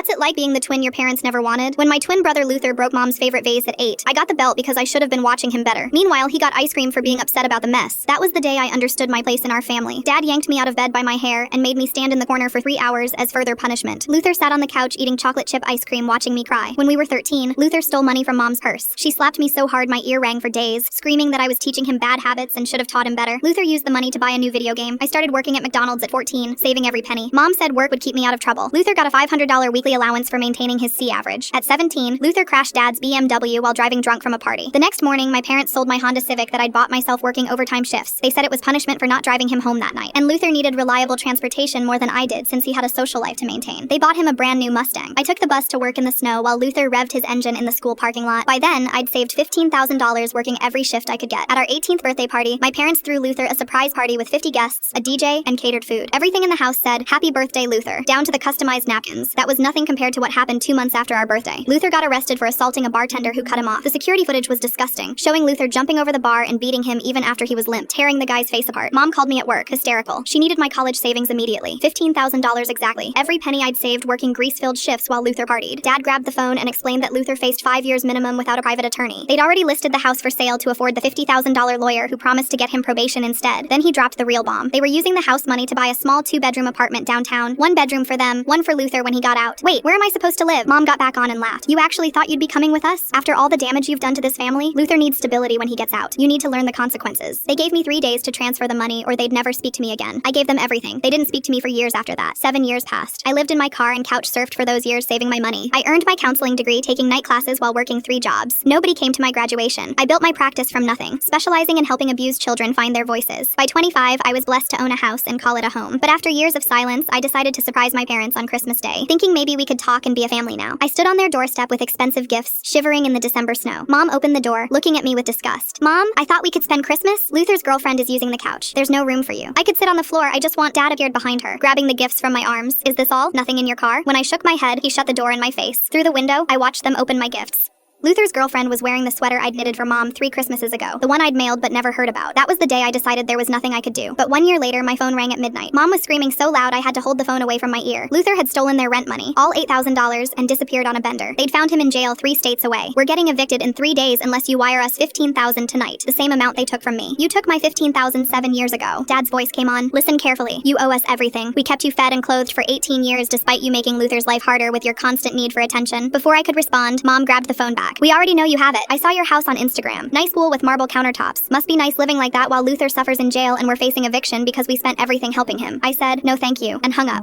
What's it like being the twin your parents never wanted? When my twin brother Luther broke mom's favorite vase at 8, I got the belt because I should have been watching him better. Meanwhile, he got ice cream for being upset about the mess. That was the day I understood my place in our family. Dad yanked me out of bed by my hair and made me stand in the corner for 3 hours as further punishment. Luther sat on the couch eating chocolate chip ice cream watching me cry. When we were 13, Luther stole money from mom's purse. She slapped me so hard my ear rang for days, screaming that I was teaching him bad habits and should have taught him better. Luther used the money to buy a new video game. I started working at McDonald's at 14, saving every penny. Mom said work would keep me out of trouble. Luther got a $500 weekly allowance for maintaining his C average. At 17, Luther crashed Dad's BMW while driving drunk from a party. The next morning, my parents sold my Honda Civic that I'd bought myself working overtime shifts. They said it was punishment for not driving him home that night. And Luther needed reliable transportation more than I did since he had a social life to maintain. They bought him a brand new Mustang. I took the bus to work in the snow while Luther revved his engine in the school parking lot. By then, I'd saved $15,000 working every shift I could get. At our 18th birthday party, my parents threw Luther a surprise party with 50 guests, a DJ, and catered food. Everything in the house said, "Happy birthday, Luther," down to the customized napkins. That was nothing compared to what happened 2 months after our birthday. Luther got arrested for assaulting a bartender who cut him off. The security footage was disgusting, showing Luther jumping over the bar and beating him even after he was limp, tearing the guy's face apart. Mom called me at work, hysterical. She needed my college savings immediately. $15,000 exactly. Every penny I'd saved working grease-filled shifts while Luther partied. Dad grabbed the phone and explained that Luther faced 5 years minimum without a private attorney. They'd already listed the house for sale to afford the $50,000 lawyer who promised to get him probation instead. Then he dropped the real bomb. They were using the house money to buy a small 2-bedroom apartment downtown. 1 bedroom for them, 1 for Luther when he got out. Wait, where am I supposed to live? Mom got back on and laughed. You actually thought you'd be coming with us? After all the damage you've done to this family? Luther needs stability when he gets out. You need to learn the consequences. They gave me 3 days to transfer the money or they'd never speak to me again. I gave them everything. They didn't speak to me for years after that. 7 years passed. I lived in my car and couch surfed for those years saving my money. I earned my counseling degree taking night classes while working 3 jobs. Nobody came to my graduation. I built my practice from nothing, specializing in helping abused children find their voices. By 25, I was blessed to own a house and call it a home. But after years of silence, I decided to surprise my parents on Christmas Day, thinking maybe we could talk and be a family now. I stood on their doorstep with expensive gifts, shivering in the December snow. Mom opened the door, looking at me with disgust. "Mom, I thought we could spend Christmas? Luther's girlfriend is using the couch. There's no room for you. I could sit on the floor. I just want." Dad appeared behind her, grabbing the gifts from my arms. "Is this all? Nothing in your car?" When I shook my head, he shut the door in my face. Through the window, I watched them open my gifts. Luther's girlfriend was wearing the sweater I'd knitted for Mom 3 Christmases ago, the one I'd mailed but never heard about. That was the day I decided there was nothing I could do. But 1 year later, my phone rang at midnight. Mom was screaming so loud I had to hold the phone away from my ear. Luther had stolen their rent money, all $8,000, and disappeared on a bender. They'd found him in jail 3 states away. "We're getting evicted in 3 days unless you wire us $15,000 tonight, the same amount they took from me. You took my $15,000 7 years ago." Dad's voice came on. "Listen carefully. You owe us everything. We kept you fed and clothed for 18 years despite you making Luther's life harder with your constant need for attention." Before I could respond, Mom grabbed the phone back. "We already know you have it. I saw your house on Instagram. Nice pool with marble countertops. Must be nice living like that while Luther suffers in jail and we're facing eviction because we spent everything helping him." I said, "No thank you," and hung up.